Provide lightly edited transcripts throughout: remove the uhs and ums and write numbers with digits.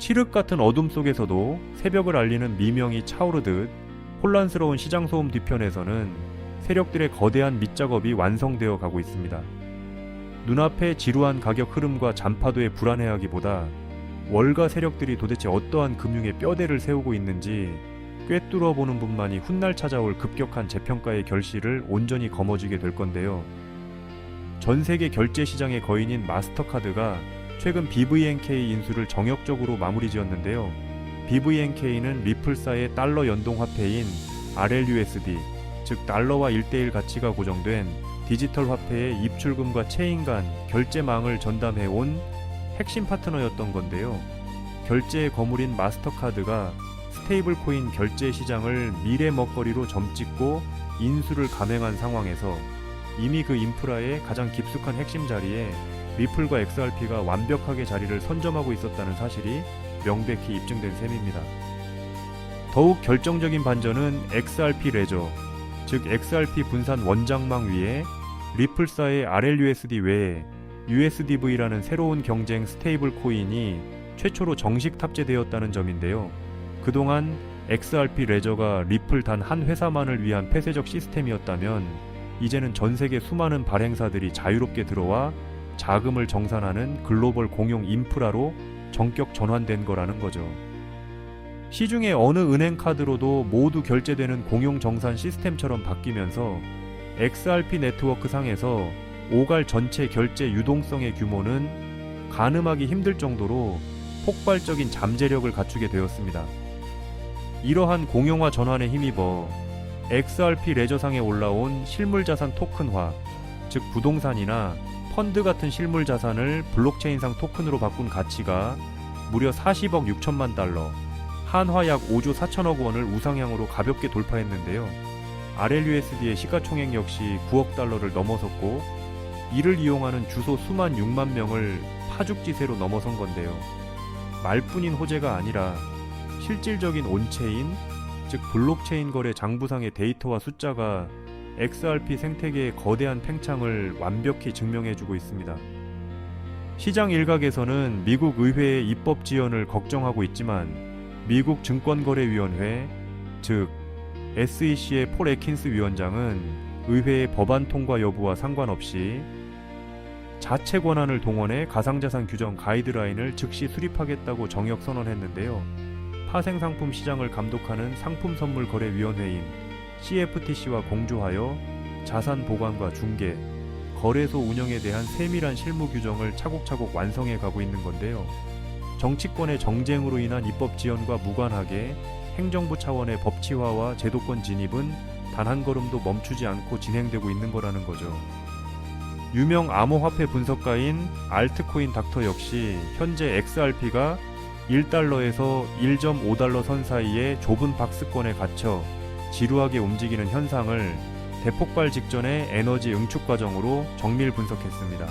칠흑 같은 어둠 속에서도 새벽을 알리는 미명이 차오르듯 혼란스러운 시장소음 뒤편에서는 세력들의 거대한 밑작업이 완성되어 가고 있습니다. 눈앞의 지루한 가격 흐름과 잔파도의 불안해하기보다 월가 세력들이 도대체 어떠한 금융의 뼈대를 세우고 있는지 꿰뚫어 보는 분만이 훗날 찾아올 급격한 재평가의 결실을 온전히 거머쥐게 될 건데요. 전 세계 결제 시장의 거인인 마스터카드가 최근 BVNK 인수를 정역적으로 마무리 지었는데요. BVNK는 리플사의 달러 연동 화폐인 RLUSD, 즉 달러와 1:1 가치가 고정된 디지털 화폐의 입출금과 체인 간 결제망을 전담해온 핵심 파트너였던 건데요. 결제의 거물인 마스터카드가 스테이블 코인 결제 시장을 미래 먹거리로 점찍고 인수를 감행한 상황에서 이미 그 인프라의 가장 깊숙한 핵심 자리에 리플과 XRP가 완벽하게 자리를 선점하고 있었다는 사실이 명백히 입증된 셈입니다. 더욱 결정적인 반전은 XRP 레저, 즉 XRP 분산 원장망 위에 리플사의 RLUSD 외에 USDV라는 새로운 경쟁 스테이블 코인이 최초로 정식 탑재되었다는 점인데요. 그동안 XRP 레저가 리플 단 한 회사만을 위한 폐쇄적 시스템이었다면 이제는 전 세계 수많은 발행사들이 자유롭게 들어와 자금을 정산하는 글로벌 공용 인프라로 전격 전환된 거라는 거죠. 시중의 어느 은행 카드로도 모두 결제되는 공용 정산 시스템처럼 바뀌면서 XRP 네트워크 상에서 오갈 전체 결제 유동성의 규모는 가늠하기 힘들 정도로 폭발적인 잠재력을 갖추게 되었습니다. 이러한 공용화 전환에 힘입어 XRP 레저상에 올라온 실물자산 토큰화, 즉 부동산이나 펀드 같은 실물자산을 블록체인상 토큰으로 바꾼 가치가 무려 40억 6천만 달러, 한화 약 5조 4천억 원을 우상향으로 가볍게 돌파했는데요. RLUSD의 시가총액 역시 9억 달러를 넘어섰고 이를 이용하는 주소 수만 6만 명을 파죽지세로 넘어선 건데요. 말뿐인 호재가 아니라 실질적인 온체인, 즉 블록체인 거래 장부상의 데이터와 숫자가 XRP 생태계의 거대한 팽창을 완벽히 증명해주고 있습니다. 시장 일각에서는 미국 의회의 입법 지연을 걱정하고 있지만 미국 증권거래위원회, 즉 SEC의 폴 애킨스 위원장은 의회의 법안 통과 여부와 상관없이 자체 권한을 동원해 가상자산 규정 가이드라인을 즉시 수립하겠다고 정역 선언했는데요. 파생상품 시장을 감독하는 상품선물거래위원회인 CFTC와 공조하여 자산 보관과 중개, 거래소 운영에 대한 세밀한 실무 규정을 차곡차곡 완성해 가고 있는 건데요. 정치권의 정쟁으로 인한 입법 지연과 무관하게 행정부 차원의 법치화와 제도권 진입은 단 한 걸음도 멈추지 않고 진행되고 있는 거라는 거죠. 유명 암호화폐 분석가인 알트코인 닥터 역시 현재 XRP가 1달러에서 1.5달러 선 사이의 좁은 박스권에 갇혀 지루하게 움직이는 현상을 대폭발 직전의 에너지 응축 과정으로 정밀 분석했습니다.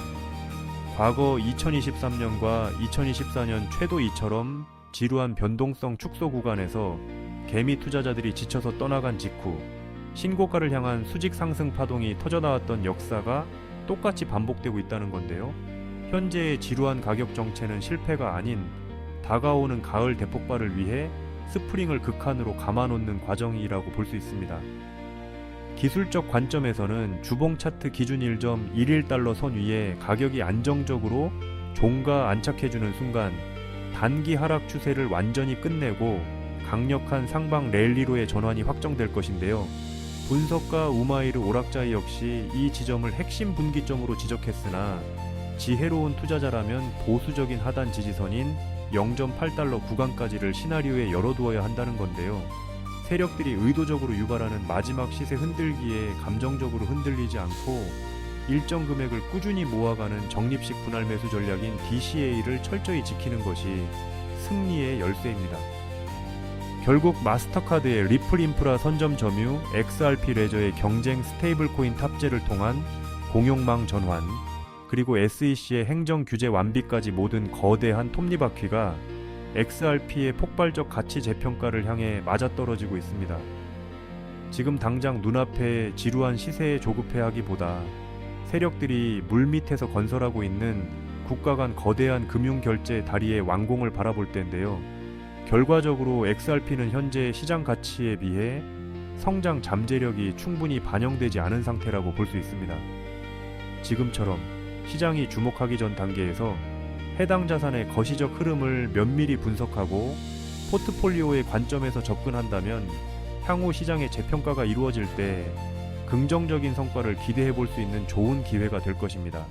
과거 2023년과 2024년 최도 이처럼 지루한 변동성 축소 구간에서 개미 투자자들이 지쳐서 떠나간 직후 신고가를 향한 수직 상승 파동이 터져나왔던 역사가 똑같이 반복되고 있다는 건데요. 현재의 지루한 가격 정체는 실패가 아닌 다가오는 가을 대폭발을 위해 스프링을 극한으로 감아놓는 과정이라고 볼 수 있습니다. 기술적 관점에서는 주봉 차트 기준 1.11달러 선 위에 가격이 안정적으로 종가 안착해주는 순간 단기 하락 추세를 완전히 끝내고 강력한 상방 랠리로의 전환이 확정될 것인데요. 분석가 우마이르 오락자이 역시 이 지점을 핵심 분기점으로 지적했으나 지혜로운 투자자라면 보수적인 하단 지지선인 0.8달러 구간까지를 시나리오에 열어두어야 한다는 건데요. 세력들이 의도적으로 유발하는 마지막 시세 흔들기에 감정적으로 흔들리지 않고 일정 금액을 꾸준히 모아가는 적립식 분할 매수 전략인 DCA를 철저히 지키는 것이 승리의 열쇠입니다. 결국 마스터카드의 리플 인프라 선점 점유, XRP 레저의 경쟁 스테이블 코인 탑재를 통한 공용망 전환, 그리고 SEC의 행정 규제 완비까지 모든 거대한 톱니바퀴가 XRP의 폭발적 가치 재평가를 향해 맞아떨어지고 있습니다. 지금 당장 눈앞에 지루한 시세에 조급해하기보다 세력들이 물밑에서 건설하고 있는 국가 간 거대한 금융 결제 다리의 완공을 바라볼 때인데요. 결과적으로 XRP는 현재 시장 가치에 비해 성장 잠재력이 충분히 반영되지 않은 상태라고 볼 수 있습니다. 지금처럼 시장이 주목하기 전 단계에서 해당 자산의 거시적 흐름을 면밀히 분석하고 포트폴리오의 관점에서 접근한다면 향후 시장의 재평가가 이루어질 때 긍정적인 성과를 기대해 볼 수 있는 좋은 기회가 될 것입니다.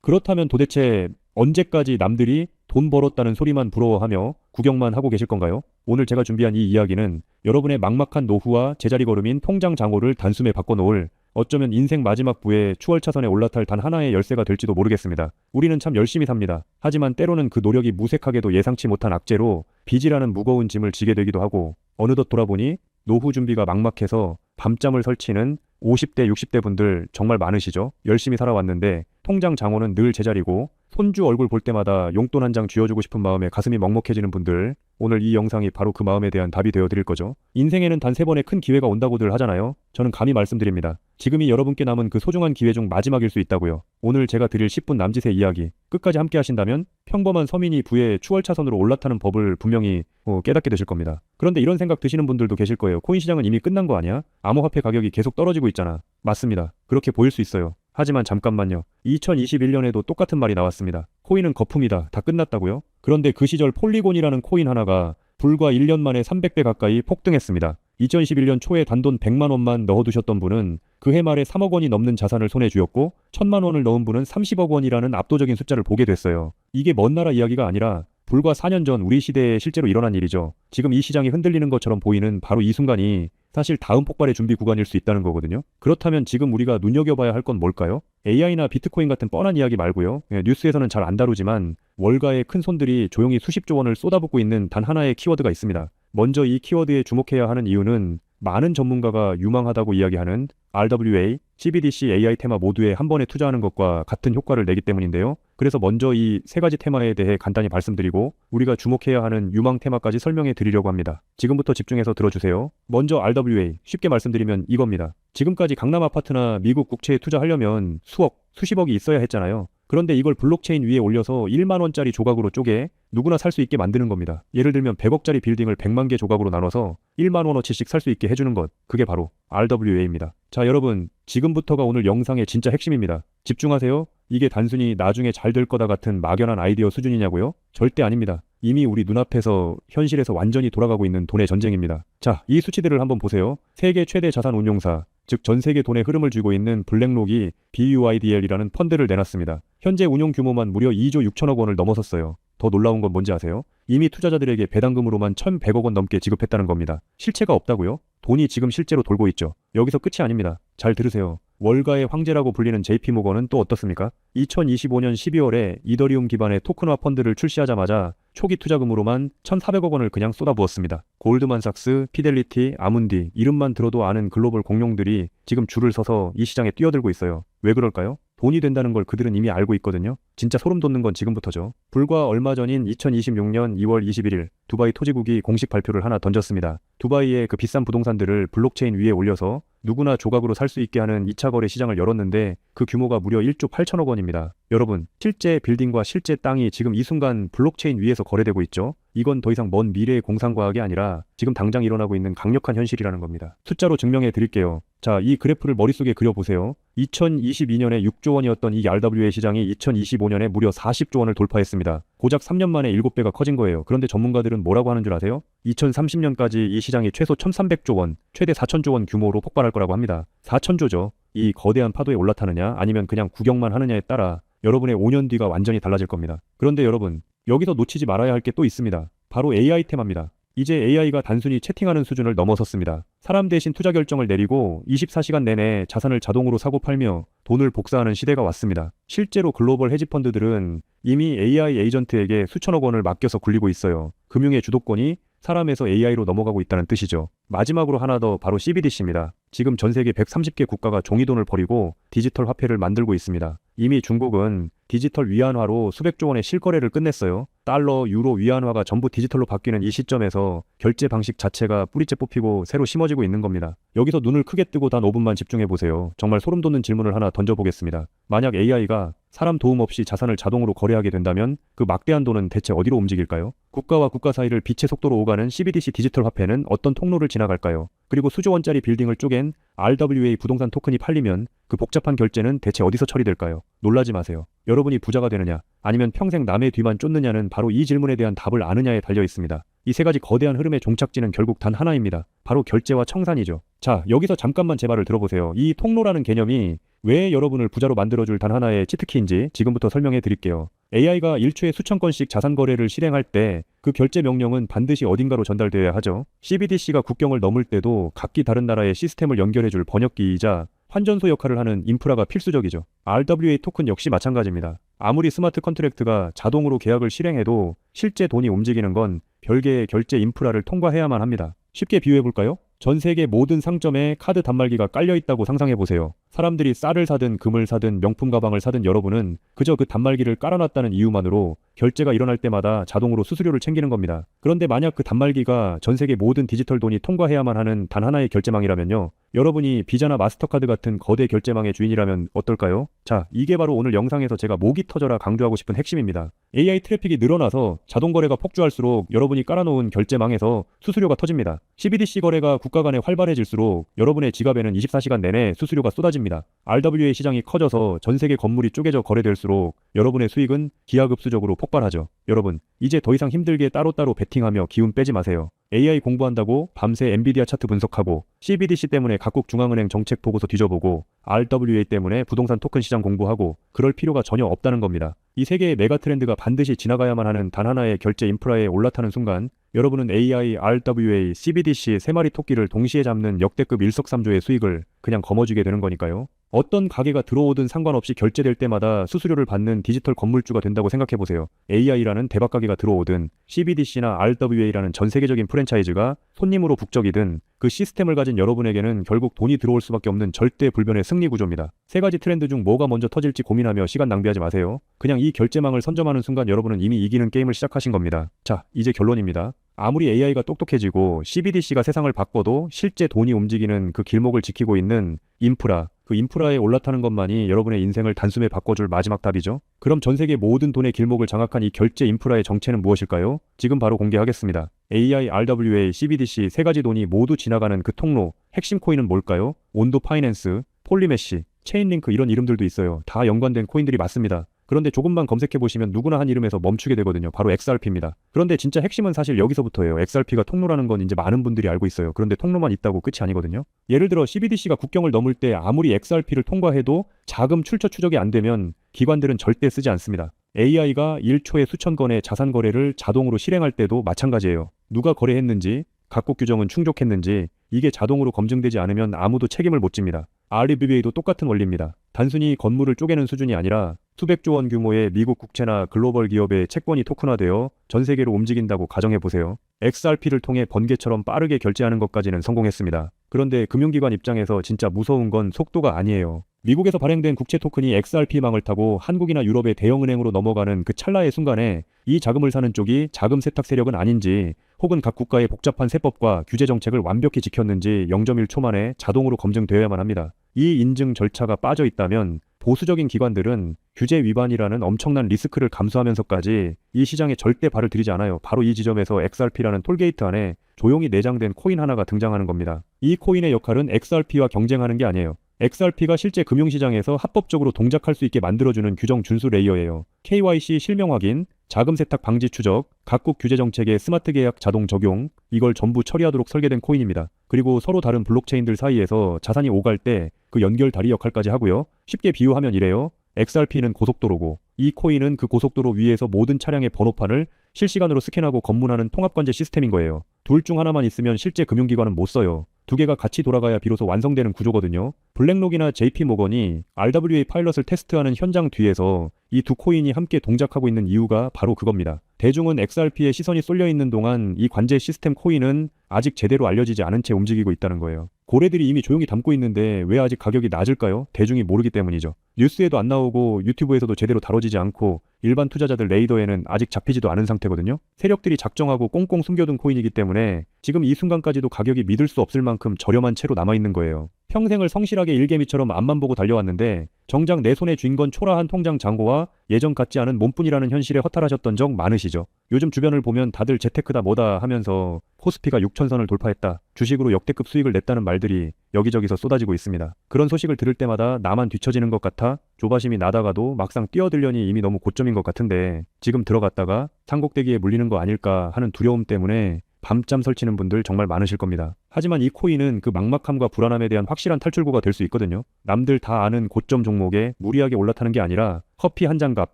그렇다면 도대체 언제까지 남들이 돈 벌었다는 소리만 부러워하며 구경만 하고 계실 건가요? 오늘 제가 준비한 이 이야기는 여러분의 막막한 노후와 제자리 걸음인 통장 잔고를 단숨에 바꿔놓을 어쩌면 인생 마지막 부에 추월차선에 올라탈 단 하나의 열쇠가 될지도 모르겠습니다. 우리는 참 열심히 삽니다. 하지만 때로는 그 노력이 무색하게도 예상치 못한 악재로 빚이라는 무거운 짐을 지게 되기도 하고 어느덧 돌아보니 노후 준비가 막막해서 밤잠을 설치는 50대, 60대 분들 정말 많으시죠? 열심히 살아왔는데 통장 잔고는 늘 제자리고 손주 얼굴 볼 때마다 용돈 한 장 쥐어주고 싶은 마음에 가슴이 먹먹해지는 분들, 오늘 이 영상이 바로 그 마음에 대한 답이 되어 드릴 거죠. 인생에는 단 3번의 큰 기회가 온다고들 하잖아요. 저는 감히 말씀드립니다. 지금이 여러분께 남은 그 소중한 기회 중 마지막일 수 있다고요. 오늘 제가 드릴 10분 남짓의 이야기 끝까지 함께 하신다면 평범한 서민이 부의 추월차선으로 올라타는 법을 분명히 깨닫게 되실 겁니다. 그런데 이런 생각 드시는 분들도 계실 거예요. 코인 시장은 이미 끝난 거 아니야? 암호화폐 가격이 계속 떨어지고 있잖아. 맞습니다. 그렇게 보일 수 있어요. 하지만 잠깐만요. 2021년에도 똑같은 말이 나왔습니다. 코인은 거품이다. 다 끝났다고요? 그런데 그 시절 폴리곤이라는 코인 하나가 불과 1년 만에 300배 가까이 폭등했습니다. 2021년 초에 단돈 100만 원만 넣어두셨던 분은 그해 말에 3억 원이 넘는 자산을 손에 쥐었고 1000만 원을 넣은 분은 30억 원이라는 압도적인 숫자를 보게 됐어요. 이게 먼 나라 이야기가 아니라 불과 4년 전 우리 시대에 실제로 일어난 일이죠. 지금 이 시장이 흔들리는 것처럼 보이는 바로 이 순간이 사실 다음 폭발의 준비 구간일 수 있다는 거거든요. 그렇다면 지금 우리가 눈여겨봐야 할 건 뭘까요? AI나 비트코인 같은 뻔한 이야기 말고요. 뉴스에서는 잘 안 다루지만 월가의 큰 손들이 조용히 수십조 원을 쏟아붓고 있는 단 하나의 키워드가 있습니다. 먼저 이 키워드에 주목해야 하는 이유는 많은 전문가가 유망하다고 이야기하는 RWA, CBDC AI 테마 모두에 한 번에 투자하는 것과 같은 효과를 내기 때문인데요. 그래서 먼저 이 세 가지 테마에 대해 간단히 말씀드리고 우리가 주목해야 하는 유망 테마까지 설명해 드리려고 합니다. 지금부터 집중해서 들어주세요. 먼저 RWA, 쉽게 말씀드리면 이겁니다. 지금까지 강남 아파트나 미국 국채에 투자하려면 수억, 수십억이 있어야 했잖아요. 그런데 이걸 블록체인 위에 올려서 1만 원짜리 조각으로 쪼개 누구나 살 수 있게 만드는 겁니다. 예를 들면 100억짜리 빌딩을 100만 개 조각으로 나눠서 1만 원어치씩 살 수 있게 해주는 것, 그게 바로 RWA입니다. 자, 여러분, 지금부터가 오늘 영상의 진짜 핵심입니다. 집중하세요. 이게 단순히 나중에 잘 될 거다 같은 막연한 아이디어 수준이냐고요? 절대 아닙니다. 이미 우리 눈앞에서 현실에서 완전히 돌아가고 있는 돈의 전쟁입니다. 자, 이 수치들을 한번 보세요. 세계 최대 자산 운용사, 즉 전 세계 돈의 흐름을 쥐고 있는 블랙록이 BUIDL이라는 펀드를 내놨습니다. 현재 운용 규모만 무려 2조 6천억 원을 넘어섰어요. 더 놀라운 건 뭔지 아세요? 이미 투자자들에게 배당금으로만 1,100억 원 넘게 지급했다는 겁니다. 실체가 없다고요? 돈이 지금 실제로 돌고 있죠. 여기서 끝이 아닙니다. 잘 들으세요. 월가의 황제라고 불리는 JP모건은 또 어떻습니까? 2025년 12월에 이더리움 기반의 토큰화 펀드를 출시하자마자 초기 투자금으로만 1,400억 원을 그냥 쏟아부었습니다. 골드만삭스, 피델리티, 아문디, 이름만 들어도 아는 글로벌 공룡들이 지금 줄을 서서 이 시장에 뛰어들고 있어요. 왜 그럴까요? 돈이 된다는 걸 그들은 이미 알고 있거든요. 진짜 소름 돋는 건 지금부터죠. 불과 얼마 전인 2026년 2월 21일 두바이 토지국이 공식 발표를 하나 던졌습니다. 두바이의 그 비싼 부동산들을 블록체인 위에 올려서 누구나 조각으로 살 수 있게 하는 2차 거래 시장을 열었는데 그 규모가 무려 1조 8천억 원입니다. 여러분, 실제 빌딩과 실제 땅이 지금 이 순간 블록체인 위에서 거래되고 있죠. 이건 더 이상 먼 미래의 공상과학이 아니라 지금 당장 일어나고 있는 강력한 현실이라는 겁니다. 숫자로 증명해 드릴게요. 자, 이 그래프를 머릿속에 그려보세요. 2022년에 6조 원이었던 이 RWA 시장이 2025년에 무려 40조 원을 돌파했습니다. 고작 3년 만에 7배가 커진 거예요. 그런데 전문가들은 뭐라고 하는 줄 아세요? 2030년까지 이 시장이 최소 1,300조 원, 최대 4,000조 원 규모로 폭발할 거라고 합니다. 4,000조죠. 이 거대한 파도에 올라타느냐 아니면 그냥 구경만 하느냐에 따라 여러분의 5년 뒤가 완전히 달라질 겁니다. 그런데 여러분, 여기서 놓치지 말아야 할 게 또 있습니다. 바로 AI 테마입니다. 이제 AI가 단순히 채팅하는 수준을 넘어섰습니다. 사람 대신 투자 결정을 내리고 24시간 내내 자산을 자동으로 사고 팔며 돈을 복사하는 시대가 왔습니다. 실제로 글로벌 헤지펀드들은 이미 AI 에이전트에게 수천억 원을 맡겨서 굴리고 있어요. 금융의 주도권이 사람에서 AI로 넘어가고 있다는 뜻이죠. 마지막으로 하나 더, 바로 CBDC입니다. 지금 전 세계 130개 국가가 종이돈을 버리고 디지털 화폐를 만들고 있습니다. 이미 중국은 디지털 위안화로 수백조 원의 실거래를 끝냈어요. 달러, 유로, 위안화가 전부 디지털로 바뀌는 이 시점에서 결제 방식 자체가 뿌리째 뽑히고 새로 심어지고 있는 겁니다. 여기서 눈을 크게 뜨고 단 5분만 집중해 보세요. 정말 소름 돋는 질문을 하나 던져보겠습니다. 만약 AI가 사람 도움 없이 자산을 자동으로 거래하게 된다면 그 막대한 돈은 대체 어디로 움직일까요? 국가와 국가 사이를 빛의 속도로 오가는 CBDC 디지털 화폐는 어떤 통로를 지나갈까요? 그리고 수조 원짜리 빌딩을 쪼갠 RWA 부동산 토큰이 팔리면 그 복잡한 결제는 대체 어디서 처리될까요? 놀라지 마세요. 여러분이 부자가 되느냐 아니면 평생 남의 뒤만 쫓느냐는 바로 이 질문에 대한 답을 아느냐에 달려 있습니다. 이 세 가지 거대한 흐름의 종착지는 결국 단 하나입니다. 바로 결제와 청산이죠. 자, 여기서 잠깐만 제 말을 들어보세요. 이 통로라는 개념이 왜 여러분을 부자로 만들어줄 단 하나의 치트키인지 지금부터 설명해 드릴게요. AI가 1초에 수천 건씩 자산 거래를 실행할 때 그 결제 명령은 반드시 어딘가로 전달되어야 하죠. CBDC가 국경을 넘을 때도 각기 다른 나라의 시스템을 연결해줄 번역기이자 환전소 역할을 하는 인프라가 필수적이죠. RWA 토큰 역시 마찬가지입니다. 아무리 스마트 컨트랙트가 자동으로 계약을 실행해도 실제 돈이 움직이는 건 별개의 결제 인프라를 통과해야만 합니다. 쉽게 비유해볼까요? 전 세계 모든 상점에 카드 단말기가 깔려있다고 상상해보세요. 사람들이 쌀을 사든 금을 사든 명품 가방을 사든 여러분은 그저 그 단말기를 깔아놨다는 이유만으로 결제가 일어날 때마다 자동으로 수수료를 챙기는 겁니다. 그런데 만약 그 단말기가 전 세계 모든 디지털 돈이 통과해야만 하는 단 하나의 결제망이라면요. 여러분이 비자나 마스터카드 같은 거대 결제망의 주인이라면 어떨까요? 자, 이게 바로 오늘 영상에서 제가 목이 터져라 강조하고 싶은 핵심입니다. AI 트래픽이 늘어나서 자동거래가 폭주할수록 여러분이 깔아놓은 결제망에서 수수료가 터집니다. CBDC 거래가 국가 간에 활발해질수록 여러분의 지갑에는 24시간 내내 수수료가 쏟아집니다. RWA 시장이 커져서 전 세계 건물이 쪼개져 거래될수록 여러분의 수익은 기하급수적으로 폭발하죠. 여러분, 이제 더 이상 힘들게 따로따로 베팅하며 기운 빼지 마세요. AI 공부한다고 밤새 엔비디아 차트 분석하고 CBDC 때문에 각국 중앙은행 정책 보고서 뒤져보고 RWA 때문에 부동산 토큰 시장 공부하고 그럴 필요가 전혀 없다는 겁니다. 이 세 개의 메가 트렌드가 반드시 지나가야만 하는 단 하나의 결제 인프라에 올라타는 순간 여러분은 AI, RWA, CBDC 세 마리 토끼를 동시에 잡는 역대급 일석삼조의 수익을 그냥 거머쥐게 되는 거니까요. 어떤 가게가 들어오든 상관없이 결제될 때마다 수수료를 받는 디지털 건물주가 된다고 생각해보세요. AI라는 대박 가게가 들어오든 CBDC나 RWA라는 전 세계적인 프랜차이즈가 손님으로 북적이든 그 시스템을 가진 여러분에게는 결국 돈이 들어올 수밖에 없는 절대 불변의 승리 구조입니다. 세 가지 트렌드 중 뭐가 먼저 터질지 고민하며 시간 낭비하지 마세요. 그냥 이 결제망을 선점하는 순간 여러분은 이미 이기는 게임을 시작하신 겁니다. 자, 이제 결론입니다. 아무리 AI가 똑똑해지고 CBDC가 세상을 바꿔도 실제 돈이 움직이는 그 길목을 지키고 있는 인프라, 그 인프라에 올라타는 것만이 여러분의 인생을 단숨에 바꿔줄 마지막 답이죠. 그럼 전 세계 모든 돈의 길목을 장악한 이 결제 인프라의 정체는 무엇일까요? 지금 바로 공개하겠습니다. AI, RWA, CBDC 세 가지 돈이 모두 지나가는 그 통로, 핵심 코인은 뭘까요? 온도 파이낸스, 폴리메시, 체인링크 이런 이름들도 있어요. 다 연관된 코인들이 맞습니다. 그런데 조금만 검색해보시면 누구나 한 이름에서 멈추게 되거든요. 바로 XRP입니다. 그런데 진짜 핵심은 사실 여기서부터예요. XRP가 통로라는 건 이제 많은 분들이 알고 있어요. 그런데 통로만 있다고 끝이 아니거든요. 예를 들어 CBDC가 국경을 넘을 때 아무리 XRP를 통과해도 자금 출처 추적이 안 되면 기관들은 절대 쓰지 않습니다. AI가 1초에 수천 건의 자산 거래를 자동으로 실행할 때도 마찬가지예요. 누가 거래했는지, 각국 규정은 충족했는지 이게 자동으로 검증되지 않으면 아무도 책임을 못 집니다. RWA도 똑같은 원리입니다. 단순히 건물을 쪼개는 수준이 아니라 수백조 원 규모의 미국 국채나 글로벌 기업의 채권이 토큰화되어 전 세계로 움직인다고 가정해보세요. XRP를 통해 번개처럼 빠르게 결제하는 것까지는 성공했습니다. 그런데 금융기관 입장에서 진짜 무서운 건 속도가 아니에요. 미국에서 발행된 국채 토큰이 XRP망을 타고 한국이나 유럽의 대형은행으로 넘어가는 그 찰나의 순간에 이 자금을 사는 쪽이 자금 세탁 세력은 아닌지 혹은 각 국가의 복잡한 세법과 규제 정책을 완벽히 지켰는지 0.1초 만에 자동으로 검증되어야만 합니다. 이 인증 절차가 빠져 있다면 보수적인 기관들은 규제 위반이라는 엄청난 리스크를 감수하면서까지 이 시장에 절대 발을 들이지 않아요. 바로 이 지점에서 XRP라는 톨게이트 안에 조용히 내장된 코인 하나가 등장하는 겁니다. 이 코인의 역할은 XRP와 경쟁하는 게 아니에요. XRP가 실제 금융시장에서 합법적으로 동작할 수 있게 만들어주는 규정 준수 레이어예요. KYC 실명 확인, 자금 세탁 방지 추적, 각국 규제 정책의 스마트 계약 자동 적용, 이걸 전부 처리하도록 설계된 코인입니다. 그리고 서로 다른 블록체인들 사이에서 자산이 오갈 때 그 연결 다리 역할까지 하고요. 쉽게 비유하면 이래요. XRP는 고속도로고 이 코인은 그 고속도로 위에서 모든 차량의 번호판을 실시간으로 스캔하고 검문하는 통합관제 시스템인 거예요. 둘 중 하나만 있으면 실제 금융기관은 못 써요. 두 개가 같이 돌아가야 비로소 완성되는 구조거든요. 블랙록이나 JP모건이 RWA 파일럿을 테스트하는 현장 뒤에서 이 두 코인이 함께 동작하고 있는 이유가 바로 그겁니다. 대중은 XRP에 시선이 쏠려 있는 동안 이 관제 시스템 코인은 아직 제대로 알려지지 않은 채 움직이고 있다는 거예요. 고래들이 이미 조용히 담고 있는데 왜 아직 가격이 낮을까요? 대중이 모르기 때문이죠. 뉴스에도 안 나오고 유튜브에서도 제대로 다뤄지지 않고 일반 투자자들 레이더에는 아직 잡히지도 않은 상태거든요. 세력들이 작정하고 꽁꽁 숨겨둔 코인이기 때문에 지금 이 순간까지도 가격이 믿을 수 없을 만큼 저렴한 채로 남아있는 거예요. 평생을 성실하게 일개미처럼 앞만 보고 달려왔는데 정작 내 손에 쥔 건 초라한 통장 잔고와 예전 같지 않은 몸뿐이라는 현실에 허탈하셨던 적 많으시죠. 요즘 주변을 보면 다들 재테크다 뭐다 하면서 코스피가 6천선을 돌파했다, 주식으로 역대급 수익을 냈다는 말들이 여기저기서 쏟아지고 있습니다. 그런 소식을 들을 때마다 나만 뒤처지는 것 같아 조바심이 나다가도 막상 뛰어들려니 이미 너무 고점인 것 같은데 지금 들어갔다가 산꼭대기에 물리는 거 아닐까 하는 두려움 때문에 밤잠 설치는 분들 정말 많으실 겁니다. 하지만 이 코인은 그 막막함과 불안함에 대한 확실한 탈출구가 될 수 있거든요. 남들 다 아는 고점 종목에 무리하게 올라타는 게 아니라 커피 한 잔 값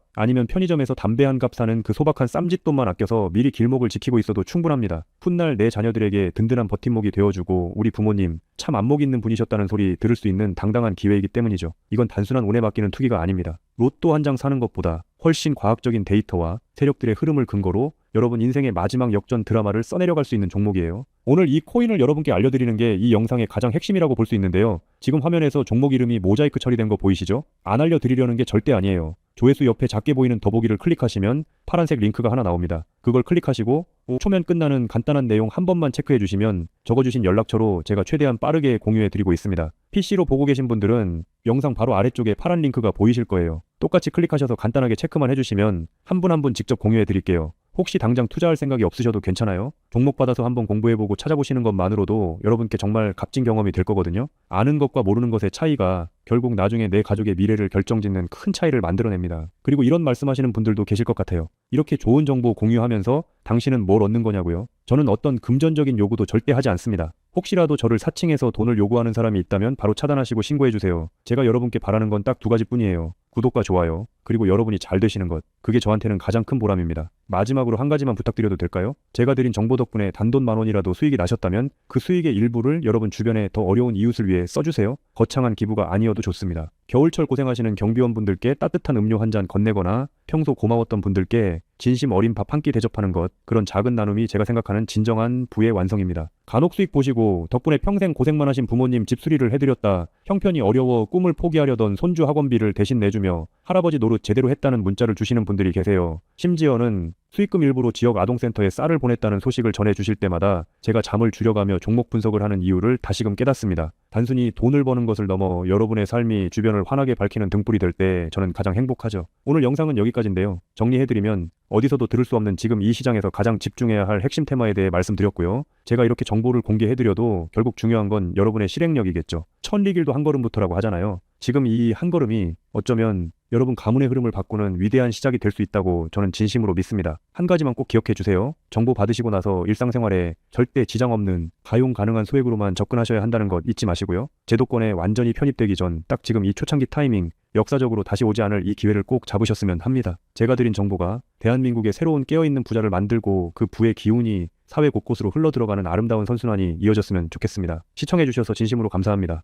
아니면 편의점에서 담배 한 값 사는 그 소박한 쌈짓돈만 아껴서 미리 길목을 지키고 있어도 충분합니다. 훗날 내 자녀들에게 든든한 버팀목이 되어주고 우리 부모님 참 안목 있는 분이셨다는 소리 들을 수 있는 당당한 기회이기 때문이죠. 이건 단순한 운에 맡기는 투기가 아닙니다. 로또 한 장 사는 것보다 훨씬 과학적인 데이터와 세력들의 흐름을 근거로 여러분 인생의 마지막 역전 드라마를 써내려갈 수 있는 종목이에요. 오늘 이 코인을 여러분께 알려드리는 게 이 영상의 가장 핵심이라고 볼 수 있는데요. 지금 화면에서 종목 이름이 모자이크 처리된 거 보이시죠? 안 알려드리려는 게 절대 아니에요. 조회수 옆에 작게 보이는 더보기를 클릭하시면 파란색 링크가 하나 나옵니다. 그걸 클릭하시고 5초면 끝나는 간단한 내용 한 번만 체크해 주시면 적어주신 연락처로 제가 최대한 빠르게 공유해 드리고 있습니다. PC로 보고 계신 분들은 영상 바로 아래쪽에 파란 링크가 보이실 거예요. 똑같이 클릭하셔서 간단하게 체크만 해주시면 한 분 한 분 직접 공유해 드릴게요. 혹시 당장 투자할 생각이 없으셔도 괜찮아요. 종목 받아서 한번 공부해보고 찾아보시는 것만으로도 여러분께 정말 값진 경험이 될 거거든요. 아는 것과 모르는 것의 차이가 결국 나중에 내 가족의 미래를 결정짓는 큰 차이를 만들어냅니다. 그리고 이런 말씀하시는 분들도 계실 것 같아요. 이렇게 좋은 정보 공유하면서 당신은 뭘 얻는 거냐고요? 저는 어떤 금전적인 요구도 절대 하지 않습니다. 혹시라도 저를 사칭해서 돈을 요구하는 사람이 있다면 바로 차단하시고 신고해주세요. 제가 여러분께 바라는 건 딱 두 가지뿐이에요. 구독과 좋아요, 그리고 여러분이 잘 되시는 것. 그게 저한테는 가장 큰 보람입니다. 마지막으로 한 가지만 부탁드려도 될까요? 제가 드린 정보 덕분에 단돈 10,000원이라도 수익이 나셨다면 그 수익의 일부를 여러분 주변에 더 어려운 이웃을 위해 써주세요. 거창한 기부가 아니어도 좋습니다. 겨울철 고생하시는 경비원분들께 따뜻한 음료 한 잔 건네거나 평소 고마웠던 분들께 진심 어린 밥 한 끼 대접하는 것, 그런 작은 나눔이 제가 생각하는 진정한 부의 완성입니다. 간혹 수익 보시고 덕분에 평생 고생만 하신 부모님 집 수리를 해드렸다, 형편이 어려워 꿈을 포기하려던 손주 학원비를 대신 내주며 할아버지 노릇 제대로 했다는 문자를 주시는 분들이 계세요. 심지어는 수익금 일부로 지역 아동센터에 쌀을 보냈다는 소식을 전해주실 때마다 제가 잠을 줄여가며 종목 분석을 하는 이유를 다시금 깨닫습니다. 단순히 돈을 버는 것을 넘어 여러분의 삶이 주변을 환하게 밝히는 등불이 될 때 저는 가장 행복하죠. 오늘 영상은 여기까지인데요. 정리해드리면 어디서도 들을 수 없는 지금 이 시장에서 가장 집중해야 할 핵심 테마에 대해 말씀드렸고요. 제가 이렇게 정보를 공개해드려도 결국 중요한 건 여러분의 실행력이겠죠. 천리길도 한 걸음부터라고 하잖아요. 지금 이 한 걸음이 어쩌면 여러분 가문의 흐름을 바꾸는 위대한 시작이 될 수 있다고 저는 진심으로 믿습니다. 한 가지만 꼭 기억해 주세요. 정보 받으시고 나서 일상생활에 절대 지장 없는 가용 가능한 소액으로만 접근하셔야 한다는 것 잊지 마시고요. 제도권에 완전히 편입되기 전 딱 지금 이 초창기 타이밍, 역사적으로 다시 오지 않을 이 기회를 꼭 잡으셨으면 합니다. 제가 드린 정보가 대한민국의 새로운 깨어있는 부자를 만들고 그 부의 기운이 사회 곳곳으로 흘러들어가는 아름다운 선순환이 이어졌으면 좋겠습니다. 시청해 주셔서 진심으로 감사합니다.